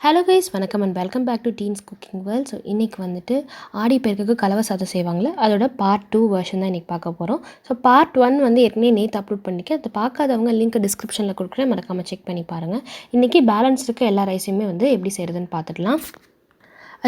Hello guys, வணக்கம் and welcome back to teens cooking world. So இன்றைக்கி வந்துட்டு ஆடி பெருக்குக்கு கலவை சாதம் செய்வாங்களே அதோட பார்ட் 2 வெர்ஷன் தான் இன்றைக்கி பார்க்க போகிறோம். ஸோ பார்ட் 1 வந்து ஏற்கனவே நேற்று அப்லோட் பண்ணிக்க, அதை பார்க்காதவங்க லிங்க் டிஸ்கிரிப்ஷனில் கொடுக்குறேன், மறக்காமல் செக் பண்ணி பாருங்கள். இன்றைக்கி பேலன்ஸ் இருக்க எல்லா ரைஸையுமே வந்து எப்படி செய்கிறதுன்னு பார்த்துடலாம்.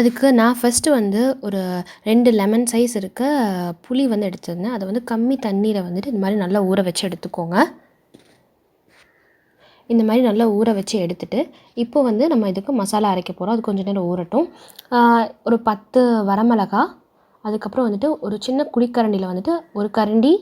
அதுக்கு நான் ஃபஸ்ட்டு வந்து ஒரு 2 லெமன் சைஸ் இருக்க புளி வந்து எடுத்துருந்தேன். அதை வந்து கம்மி தண்ணீரை வந்துட்டு இந்த மாதிரி நல்லா ஊற வச்சு எடுத்துக்கோங்க. இந்த மாதிரி நல்லா ஊற வச்சு எடுத்துகிட்டு இப்போ வந்து நம்ம இதுக்கு மசாலா அரைக்க போகிறோம். அது கொஞ்சம் நேரம் ஊறட்டும். ஒரு 10 வரமிளகா, அதுக்கப்புறம் வந்துட்டு ஒரு சின்ன குழிக்கரண்டியில் வந்துட்டு ஒரு கரண்டி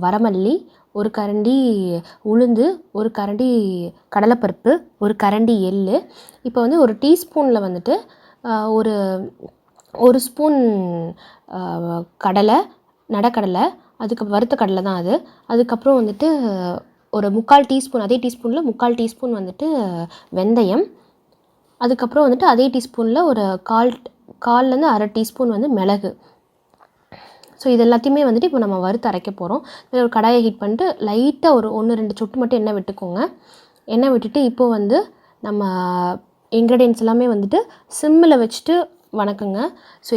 வரமல்லி, ஒரு கரண்டி உளுந்து, ஒரு கரண்டி கடலைப்பருப்பு, ஒரு கரண்டி எள். இப்போ வந்து ஒரு டீஸ்பூனில் வந்துட்டு ஒரு ஒரு ஸ்பூன் கடலை, நடக்கடலை, அதுக்கு வறுத்த கடலை தான் அது. அதுக்கப்புறம் வந்துட்டு ஒரு 3/4 டீஸ்பூன், அதே டீஸ்பூனில் 3/4 டீஸ்பூன் வந்துட்டு வெந்தயம், அதுக்கப்புறம் வந்துட்டு அதே டீஸ்பூனில் ஒரு கால்லேருந்து அரை டீஸ்பூன் வந்து மிளகு. ஸோ இது எல்லாத்தையுமே வந்துட்டு இப்போ நம்ம வறுத்து அரைக்க போகிறோம். ஒரு கடாயை ஹீட் பண்ணிட்டு லைட்டாக ஒரு 1-2 சொட்டு மட்டும் எண்ணெய் விட்டுக்கோங்க. எண்ணெய் விட்டுட்டு இப்போது வந்து நம்ம இன்க்ரீடியன்ட்ஸ் எல்லாமே வந்துட்டு சிம்மில் வச்சுட்டு வணக்குங்க. ஸோ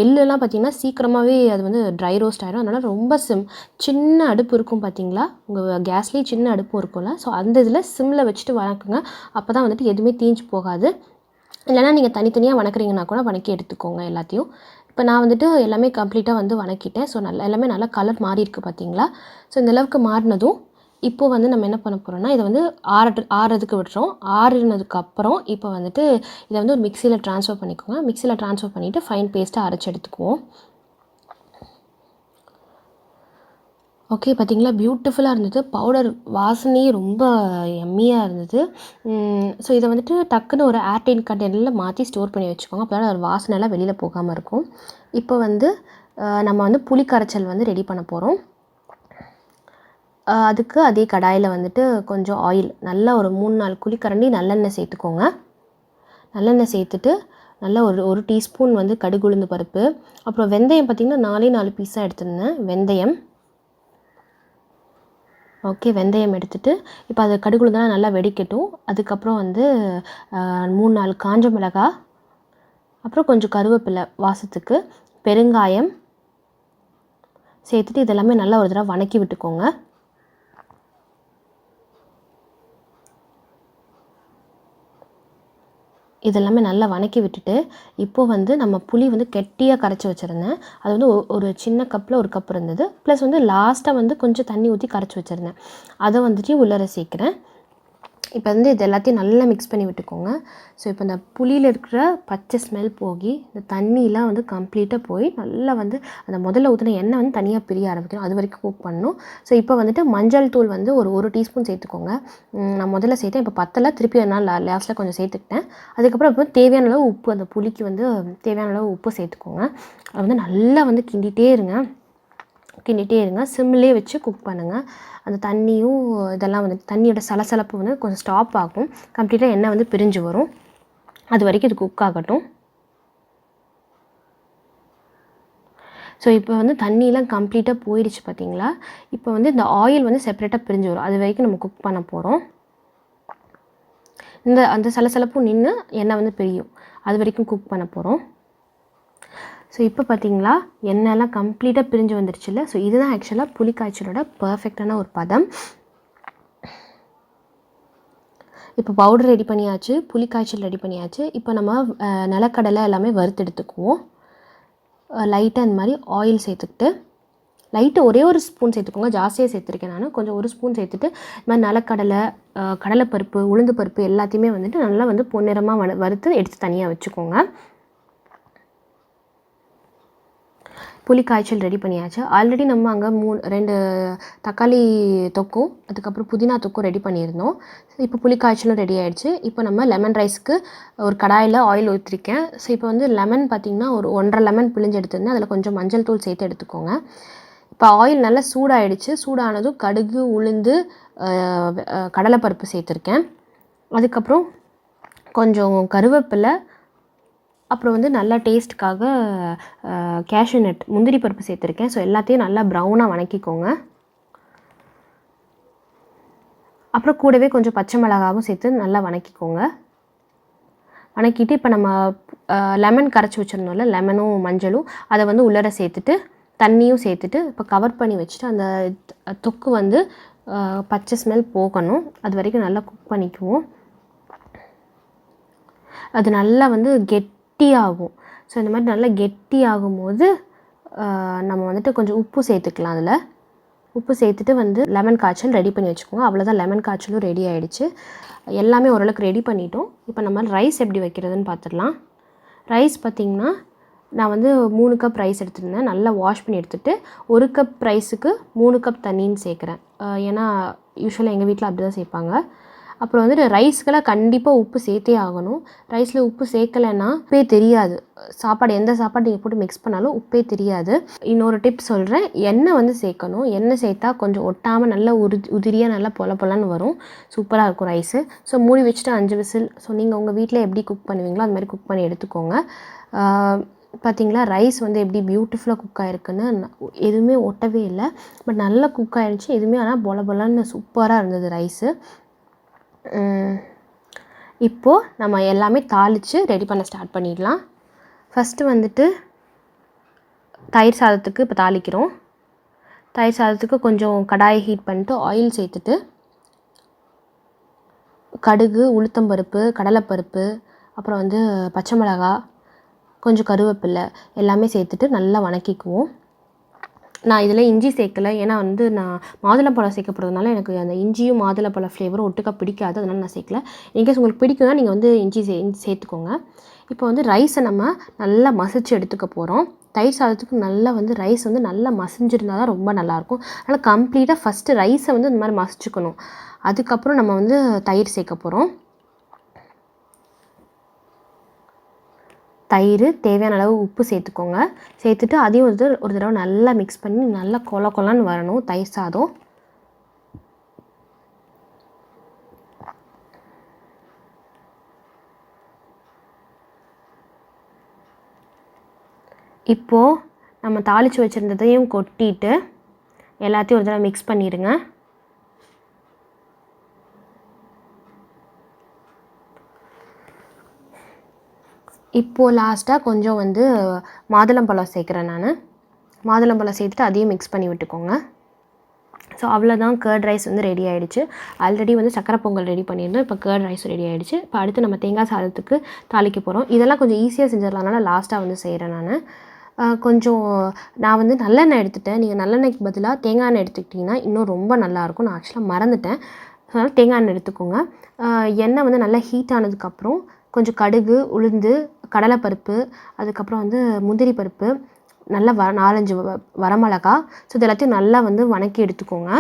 எள்ளெல்லாம் பார்த்திங்கன்னா சீக்கிரமாகவே அது வந்து ட்ரை ரோஸ்ட் ஆகிடும். அதனால் ரொம்ப சின்ன அடுப்பு இருக்கும் பார்த்திங்களா, உங்கள் கேஸ்லேயே சின்ன அடுப்பும் இருக்கும்ல, ஸோ அந்த இதில் சிம்மில் வச்சுட்டு வணக்குங்க. அப்போ தான் வந்துட்டு எதுவுமே தீஞ்சு போகாது. இல்லைனா நீங்கள் தனித்தனியாக வணக்குறீங்கன்னா கூட வணக்கி எடுத்துக்கோங்க எல்லாத்தையும். இப்போ நான் வந்துட்டு எல்லாமே கம்ப்ளீட்டாக வந்து வணக்கிட்டேன். ஸோ எல்லாமே நல்லா கலர் மாறி இருக்குது பார்த்திங்களா. ஸோ இந்தளவுக்கு மாறினதும் இப்போது வந்து நம்ம என்ன பண்ண போகிறோம்னா, இதை வந்து ஆறுறதுக்கு விட்டுறோம். ஆறுனதுக்கப்புறம் இப்போ வந்துட்டு இதை வந்து ஒரு மிக்சியில் ட்ரான்ஸ்ஃபர் பண்ணிக்கோங்க. மிக்சியில் ட்ரான்ஸ்ஃபர் பண்ணிவிட்டு ஃபைன் பேஸ்ட்டாக அரைச்சி எடுத்துக்குவோம். ஓகே, பார்த்திங்களா, பியூட்டிஃபுல்லாக இருந்தது. பவுடர் வாசனையே ரொம்ப எம்மியாக இருந்தது. ஸோ இதை வந்துட்டு டக்குன்னு ஒரு ஏர்டைட் கண்டெய்னரில் மாற்றி ஸ்டோர் பண்ணி வச்சுக்கோங்க. அப்போ தான் ஒரு வாசனைலாம் வெளியில் போகாமல் இருக்கும். இப்போ வந்து நம்ம வந்து புளி கரைச்சல் வந்து ரெடி பண்ண போகிறோம். அதுக்கு அதே கடாயில் வந்துட்டு கொஞ்சம் ஆயில், நல்லா ஒரு 3-4 குழிக்கரண்டி நல்லெண்ணெய் சேர்த்துக்கோங்க. நல்லெண்ணெய் சேர்த்துட்டு நல்லா ஒரு டீஸ்பூன் வந்து கடுகு உளுந்து பருப்பு, அப்புறம் வெந்தயம் பார்த்திங்கன்னா 4 பீஸாக எடுத்துருந்தேன் வெந்தயம். ஓகே, வெந்தயம் எடுத்துகிட்டு இப்போ அது கடுகு உளுந்தெல்லாம் நல்லா வெடிக்கட்டும். அதுக்கப்புறம் வந்து 3-4 காஞ்ச மிளகாய், அப்புறம் கொஞ்சம் கருவேப்பிலை வாசத்துக்கு, பெருங்காயம் சேர்த்துட்டு இதெல்லாமே நல்லா ஒரு தடவை வணக்கி விட்டுக்கோங்க. இதெல்லாமே நல்லா வணக்கி விட்டுட்டு இப்போது வந்து நம்ம புளி வந்து கெட்டியாக கரைச்சி வச்சுருந்தேன். அது வந்து ஒரு சின்ன கப்பில் ஒரு கப் இருந்தது. ப்ளஸ் வந்து லாஸ்ட்டாக வந்து கொஞ்சம் தண்ணி ஊற்றி கரைச்சி வச்சுருந்தேன். அதை வந்துட்டு உள்ளார சேர்க்குறேன். இப்போ வந்து இது எல்லாத்தையும் நல்லா மிக்ஸ் பண்ணி விட்டுக்கோங்க. ஸோ இப்போ இந்த புளியில் இருக்கிற பச்சை ஸ்மெல் போகி இந்த தண்ணியெலாம் வந்து கம்ப்ளீட்டாக போய் நல்லா வந்து அந்த முதல்ல ஊற்றின எண்ணெய் வந்து தனியாக பிரிய ஆரம்பிக்கணும். அது வரைக்கும் குக் பண்ணணும். ஸோ இப்போ வந்துட்டு மஞ்சள் தூள் வந்து ஒரு டீஸ்பூன் சேர்த்துக்கோங்க. நான் முதல்ல சேர்த்தேன், இப்போ பத்தலை, திருப்பி என்னால் லாஸ்ட்டில் கொஞ்சம் சேர்த்துக்கிட்டேன். அதுக்கப்புறம் இப்போ தேவையான அளவு உப்பு, அந்த புளிக்கு வந்து தேவையான அளவு உப்பு சேர்த்துக்கோங்க. அது வந்து நல்லா வந்து கிண்டிகிட்டே இருங்க. சிம்மிலே வச்சு குக் பண்ணுங்கள். அந்த தண்ணியும் இதெல்லாம் வந்து தண்ணியோட சலசலப்பு வந்து கொஞ்சம் ஸ்டாப் ஆகும். கம்ப்ளீட்டாக எண்ணெய் வந்து பிரிஞ்சு வரும். அது வரைக்கும் இது குக் ஆகட்டும். ஸோ இப்போ வந்து தண்ணியெலாம் கம்ப்ளீட்டாக போயிடுச்சு பார்த்திங்களா. இப்போ வந்து இந்த ஆயில் வந்து செப்பரேட்டாக பிரிஞ்சு வரும். அது வரைக்கும் நம்ம குக் பண்ண போகிறோம். அந்த சலசலப்பும் நின்று எண்ணெய் வந்து பிரியும். அது வரைக்கும் குக் பண்ண போகிறோம். ஸோ இப்போ பார்த்திங்களா, எண்ணெய்லாம் கம்ப்ளீட்டாக பிரிஞ்சு வந்துருச்சுல்ல. ஸோ இதுதான் ஆக்சுவலாக புளி காய்ச்சலோட பர்ஃபெக்டான ஒரு பதம். இப்போ பவுடர் ரெடி பண்ணியாச்சு, புளி காய்ச்சல் ரெடி பண்ணியாச்சு. இப்போ நம்ம நிலக்கடலை எல்லாமே வறுத்து எடுத்துக்குவோம். லைட்டாக இந்த மாதிரி ஆயில் சேர்த்துக்கிட்டு, லைட்டாக ஒரே ஒரு ஸ்பூன் சேர்த்துக்கோங்க, ஜாஸ்தியாக சேர்த்துருக்கேன் நான். கொஞ்சம் ஒரு ஸ்பூன் சேர்த்துட்டு இந்த மாதிரி நிலக்கடலை, கடலைப்பருப்பு, உளுந்து பருப்பு எல்லாத்தையுமே வந்துட்டு நல்லா வந்து பொன்னிறமாக வறுத்து எடுத்து தனியாக வச்சுக்கோங்க. புளி காய்ச்சல் ரெடி பண்ணியாச்சு. ஆல்ரெடி நம்ம அங்கே 2 தக்காளி தொக்கும், அதுக்கப்புறம் புதினா தொக்கும் ரெடி பண்ணியிருந்தோம். இப்போ புளி காய்ச்சலும் ரெடி ஆகிடுச்சு. இப்போ நம்ம லெமன் ரைஸ்க்கு ஒரு கடாயில் ஆயில் ஊற்றிருக்கேன். ஸோ இப்போ வந்து லெமன் பார்த்திங்கன்னா ஒரு 1.5 லெமன் பிழிஞ்சு எடுத்துருந்தேன். அதில் கொஞ்சம் மஞ்சள் தூள் சேர்த்து எடுத்துக்கோங்க. இப்போ ஆயில் நல்லா சூடாகிடுச்சு. சூடானதும் கடுகு, உளுந்து, கடலைப்பருப்பு சேர்த்துருக்கேன். அதுக்கப்புறம் கொஞ்சம் கருவேப்பிலை, அப்புறம் வந்து நல்லா டேஸ்ட்டுக்காக கேஷ்யூ நட், முந்திரி பருப்பு சேர்த்துருக்கேன். ஸோ எல்லாத்தையும் நல்லா ப்ரௌனாக வணக்கிக்கோங்க. அப்புறம் கூடவே கொஞ்சம் பச்சை மிளகாவும் சேர்த்து நல்லா வணக்கிக்கோங்க. வணக்கிட்டு இப்போ நம்ம லெமன் கரைச்சி வச்சுருந்தோம்ல, லெமனும் மஞ்சளும் அதை வந்து உள்ளர சேர்த்துட்டு தண்ணியும் சேர்த்துட்டு இப்போ கவர் பண்ணி வச்சுட்டு அந்த தொக்கு வந்து பச்சை ஸ்மெல் போகணும், அது வரைக்கும் நல்லா குக் பண்ணிக்குவோம். அது நல்லா வந்து கெட்டியாகும். ஸோ இந்த மாதிரி நல்லா கெட்டி ஆகும்போது நம்ம வந்துட்டு கொஞ்சம் உப்பு சேர்த்துக்கலாம். அதில் உப்பு சேர்த்துட்டு வந்து லெமன் காய்ச்சல் ரெடி பண்ணி வச்சுக்கோங்க. அவ்வளோதான், லெமன் காய்ச்சலும் ரெடி ஆகிடுச்சு. எல்லாமே ஓரளவுக்கு ரெடி பண்ணிட்டோம். இப்போ நம்ம ரைஸ் எப்படி வைக்கிறதுன்னு பார்த்துடலாம். ரைஸ் பார்த்திங்கன்னா நான் வந்து 3 கப் ரைஸ் எடுத்துருந்தேன். நல்லா வாஷ் பண்ணி எடுத்துகிட்டு 1 கப் ரைஸுக்கு 3 கப் தண்ணின்னு சேர்க்குறேன். ஏன்னா யூஸ்வலாக எங்கள் வீட்டில் அப்படி தான் சேர்ப்பாங்க. அப்புறம் வந்துட்டு ரைஸ்க்கெல்லாம் கண்டிப்பாக உப்பு சேர்த்தே ஆகணும். ரைஸில் உப்பு சேர்க்கலைன்னா உப்பே தெரியாது. சாப்பாடு எந்த சாப்பாடு நீங்கள் போட்டு மிக்ஸ் பண்ணாலும் உப்பே தெரியாது. இன்னொரு டிப் சொல்கிறேன், எண்ணெய் வந்து சேர்க்கணும். எண்ணெய் சேர்த்தா கொஞ்சம் ஒட்டாமல் நல்லா உதிரியாக நல்லா பொலன்னு வரும். சூப்பராக இருக்கும் ரைஸு. ஸோ மூடி வச்சுட்டு 5 விசில். ஸோ நீங்கள் உங்கள் வீட்டில் எப்படி குக் பண்ணுவீங்களோ அது மாதிரி குக் பண்ணி எடுத்துக்கோங்க. பார்த்திங்களா, ரைஸ் வந்து எப்படி பியூட்டிஃபுல்லாக குக் ஆகிருக்குன்னு. எதுவுமே ஒட்டவே இல்லை, பட் நல்லா குக் ஆகிடுச்சு. எதுவுமே ஆனால் பொலன்னு சூப்பராக இருந்தது ரைஸு. இப்போது நம்ம எல்லாமே தாளித்து ரெடி பண்ண ஸ்டார்ட் பண்ணிடலாம். ஃபஸ்ட்டு வந்துட்டு தயிர் சாதத்துக்கு இப்போ தாளிக்கிறோம். தயிர் சாதத்துக்கு கொஞ்சம் கடாயை ஹீட் பண்ணிட்டு ஆயில் சேர்த்துட்டு கடுகு, உளுத்தம்பருப்பு, கடலைப்பருப்பு, அப்புறம் வந்து பச்சை மிளகாய், கொஞ்சம் கருவேப்பிலை எல்லாமே சேர்த்துட்டு நல்லா வணக்கிக்குவோம். நான் இதில் இஞ்சி சேர்க்கலை, ஏன்னா வந்து நான் மாதுளம்பழம் சேர்க்கப்படுறதுனால எனக்கு அந்த இஞ்சியும் மாதுளம்பழம் ஃப்ளேவரும் ஒட்டுக்கா பிடிக்காது, அதனால் நான் சேர்க்கல. இன்கேஸ் உங்களுக்கு பிடிக்கும்னா நீங்கள் வந்து இஞ்சி சேர்த்துக்கோங்க. இப்போ வந்து ரைஸை நம்ம நல்லா மசிச்சு எடுத்துக்க போகிறோம். தயிர் சாதத்துக்கு நல்லா வந்து ரைஸ் வந்து நல்லா மசிஞ்சிருந்தால் தான் ரொம்ப நல்லாயிருக்கும். அதனால் கம்ப்ளீட்டாக ஃபஸ்ட்டு ரைஸை வந்து இந்த மாதிரி மசிச்சுக்கணும். அதுக்கப்புறம் நம்ம வந்து தயிர் சேர்க்க போகிறோம். தயிர், தேவையான அளவு உப்பு சேர்த்துக்கோங்க. சேர்த்துட்டு அதையும் ஒரு தடவை நல்லா மிக்ஸ் பண்ணி நல்லா கொலன்னு வரணும் தயிர் சாதம். இப்போது நம்ம தாளித்து வச்சுருந்ததையும் கொட்டிட்டு எல்லாத்தையும் ஒரு தடவை மிக்ஸ் பண்ணிடுங்க. இப்போது லாஸ்ட்டாக கொஞ்சம் வந்து மாதுளம்பழம் சேர்க்குறேன் நான். மாதுளம்பழம் சேர்த்துட்டு அதையும் மிக்ஸ் பண்ணி விட்டுக்கோங்க. ஸோ அவ்வளோதான், கர்ட் ரைஸ் வந்து ரெடி ஆகிடுச்சு. ஆல்ரெடி வந்து சக்கரை பொங்கல் ரெடி பண்ணியிருந்தோம், இப்போ கர்ட் ரைஸ் ரெடி ஆகிடுச்சு. இப்போ அடுத்து நம்ம தேங்காய் சாதத்துக்கு தாளிக்க போகிறோம். இதெல்லாம் கொஞ்சம் ஈஸியாக செஞ்சிடலாம்னால லாஸ்ட்டாக வந்து செய்கிறேன் நான். கொஞ்சம் நான் வந்து நல்லெண்ணெய் எடுத்துட்டேன். நீங்கள் நல்லெண்ணெய்க்கு பதிலாக தேங்காய் எண்ணெய் எடுத்துக்கிட்டிங்கன்னா இன்னும் ரொம்ப நல்லாயிருக்கும். நான் ஆக்சுவலாக மறந்துட்டேன், அதனால் தேங்காய் எண்ணெய் எடுத்துக்கோங்க. எண்ணெய் வந்து நல்லா ஹீட் ஆனதுக்கப்புறம் கொஞ்சம் கடுகு, உளுந்து, கடலைப்பருப்பு, அதுக்கப்புறம் வந்து முந்திரி பருப்பு, நல்லா 4-5 வரமிளகா, ஸோ இது எல்லாத்தையும் நல்லா வந்து வணக்கி எடுத்துக்கோங்க.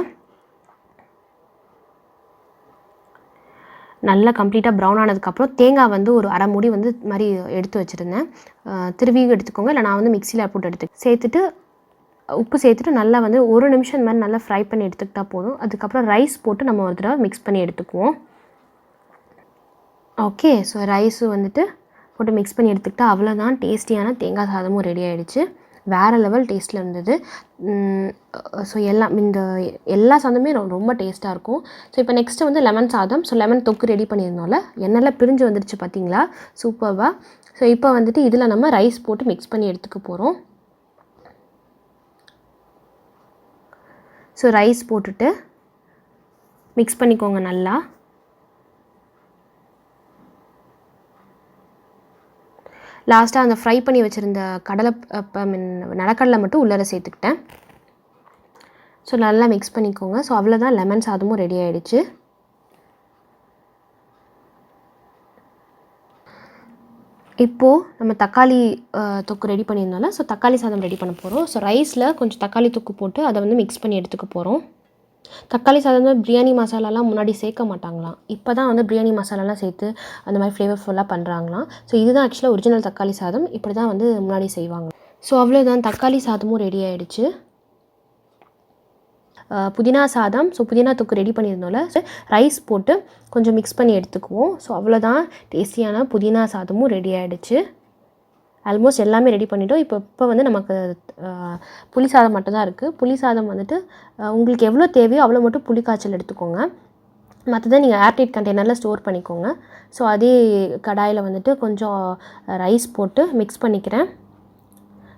நல்லா கம்ப்ளீட்டாக ப்ரௌன் ஆனதுக்கப்புறம் தேங்காய் வந்து ஒரு அரை மூடி வந்து மாதிரி எடுத்து வச்சுருந்தேன். திருவி எடுத்துக்கோங்க, இல்லை நான் வந்து மிக்சியில் போட்டு சேர்த்துட்டு உப்பு சேர்த்துட்டு நல்லா வந்து 1 நிமிஷம் இந்த மாதிரி நல்லா ஃப்ரை பண்ணி எடுத்துக்கிட்டால் போதும். அதுக்கப்புறம் ரைஸ் போட்டு நம்ம ஒரு தடவை மிக்ஸ் பண்ணி எடுத்துக்குவோம். ஓகே, ஸோ ரைஸு வந்துட்டு போட்டு மிக்ஸ் பண்ணி எடுத்துக்கிட்டால் அவ்வளோதான், டேஸ்டியான தேங்காய் சாதமும் ரெடி ஆகிடுச்சு. வேறு லெவல் டேஸ்ட்டில் இருந்தது. ஸோ இந்த எல்லா சாதமே ரொம்ப டேஸ்ட்டாக இருக்கும். ஸோ இப்போ நெக்ஸ்ட்டு வந்து லெமன் சாதம். ஸோ லெமன் தொக்கு ரெடி பண்ணியிருந்தோம்ல, எண்ணெய்லாம் பிரிஞ்சு வந்துடுச்சு பார்த்தீங்களா, சூப்பராக. ஸோ இப்போ வந்துட்டு இதில் நம்ம ரைஸ் போட்டு மிக்ஸ் பண்ணி எடுத்துக்க போகிறோம். ஸோ ரைஸ் போட்டுட்டு மிக்ஸ் பண்ணிக்கோங்க நல்லா. லாஸ்ட்டாக அந்த ஃப்ரை பண்ணி வச்சுருந்த நிலக்கடலை மட்டும் உள்ளர சேர்த்துக்கிட்டேன். ஸோ நல்லா மிக்ஸ் பண்ணிக்கோங்க. ஸோ அவ்வளோதான், லெமன் சாதமும் ரெடி ஆகிடுச்சு. இப்போது நம்ம தக்காளி தொக்கு ரெடி பண்ணியிருந்தோம்ல, ஸோ தக்காளி சாதம் ரெடி பண்ண போகிறோம். ஸோ ரைஸில் கொஞ்சம் தக்காளி தொக்கு போட்டு அதை வந்து மிக்ஸ் பண்ணி எடுத்துக்க போகிறோம். தக்காளி சாதம் வந்து பிரியாணி மசாலாலாம் முன்னாடி சேர்க்க மாட்டாங்களாம், இப்போ தான் வந்து பிரியாணி மசாலாலாம் சேர்த்து அந்த மாதிரி ஃப்ளேவர்ஃபுல்லாக பண்ணுறாங்களாம். ஸோ இதுதான் ஆக்சுவலாக ஒரிஜினல் தக்காளி சாதம், இப்படி தான் வந்து முன்னாடி செய்வாங்க. ஸோ அவ்வளோதான், தக்காளி சாதமும் ரெடி ஆகிடுச்சு. புதினா சாதம், ஸோ புதினா தொக்கு ரெடி பண்ணியிருந்தோம்ல, ரைஸ் போட்டு கொஞ்சம் மிக்ஸ் பண்ணி எடுத்துக்குவோம். ஸோ அவ்வளோதான், டேஸ்டியான புதினா சாதமும் ரெடி ஆகிடுச்சு. ஆல்மோஸ்ட் எல்லாமே ரெடி பண்ணிட்டோம். இப்போ வந்து நமக்கு புளி சாதம் மட்டும்தான் இருக்குது. புளி சாதம் வந்துட்டு உங்களுக்கு எவ்வளோ தேவையோ அவ்வளோ மட்டும் புளி காய்ச்சல் எடுத்துக்கோங்க. மற்றதை நீங்கள் ஏர்டைட் கண்டெய்னரில் ஸ்டோர் பண்ணிக்கோங்க. ஸோ அதே கடாயில் வந்துட்டு கொஞ்சம் ரைஸ் போட்டு மிக்ஸ் பண்ணிக்கிறேன்.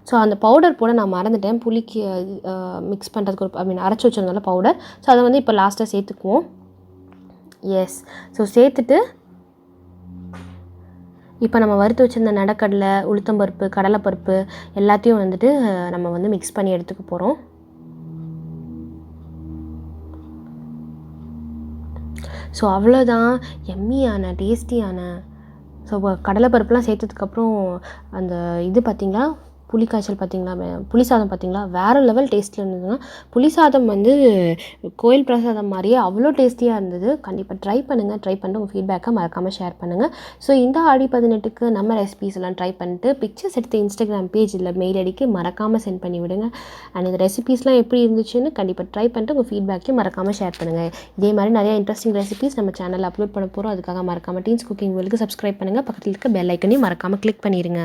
ஸோ அந்த பவுடர் போட நான் மறந்துட்டேன், புளிக்கு மிக்ஸ் பண்ணுறதுக்கு ஐ மீன் அரைச்சி வச்சிருந்தால பவுடர். ஸோ அதை வந்து இப்போ லாஸ்ட்டாக சேர்த்துக்குவோம். எஸ், ஸோ சேர்த்துட்டு இப்போ நம்ம வறுத்து வச்சுருந்த நடக்கடலை, உளுத்தம்பருப்பு, கடலைப்பருப்பு எல்லாத்தையும் வந்துட்டு நம்ம வந்து மிக்ஸ் பண்ணி எடுத்துக்க போகிறோம். ஸோ அவ்வளோதான், எம்மியான டேஸ்டியான. ஸோ கடலைப்பருப்புலாம் சேர்த்ததுக்கப்புறம் அந்த இது பார்த்திங்களா, புளி காய்ச்சல் பார்த்திங்களா, புளி சாதம் பார்த்திங்களா, வேறு லெவல் டேஸ்ட்டில் இருந்ததுன்னா. புளி சாதம் வந்து கோயில் பிரசாதம் மாதிரியே அவ்வளோ டேஸ்டியாக இருந்தது. கண்டிப்பாக ட்ரை பண்ணுங்கள். ட்ரை பண்ணிட்டு உங்கள் ஃபீட்பேக்கை மறக்காமல் ஷேர் பண்ணுங்கள். ஸோ இந்த ஆடி 18க்கு நம்ம ரெசிபீஸ் எல்லாம் ட்ரை பண்ணிட்டு பிக்சர்ஸ் எடுத்து இன்ஸ்டாகிராம் பேஜ் இல்லை மெயில் ஐடிக்கு மறக்காமல் சென்ட் பண்ணி விடுங்க. அண்ட் இந்த ரெசிபீஸ்லாம் எப்படி இருந்துச்சுன்னு கண்டிப்பாக ட்ரை பண்ணிட்டு உங்கள் ஃபீட்பேக்கையும் மறக்காமல் ஷேர் பண்ணுங்கள். இதே மாதிரி நிறையா இன்ட்ரெஸ்டிங் ரெசிபீஸ் நம்ம சேனலில் அப்லோட் பண்ண போகிறோம். அதுக்காக மறக்காமல் டீன்ஸ் குக்கிங் வேர்ல்டுக்கு சப்ஸ்கிரைப் பண்ணுங்கள். பக்கத்தில் இருக்க பெல் ஐக்கனையும் மறக்காமல் கிளிக் பண்ணிடுங்க.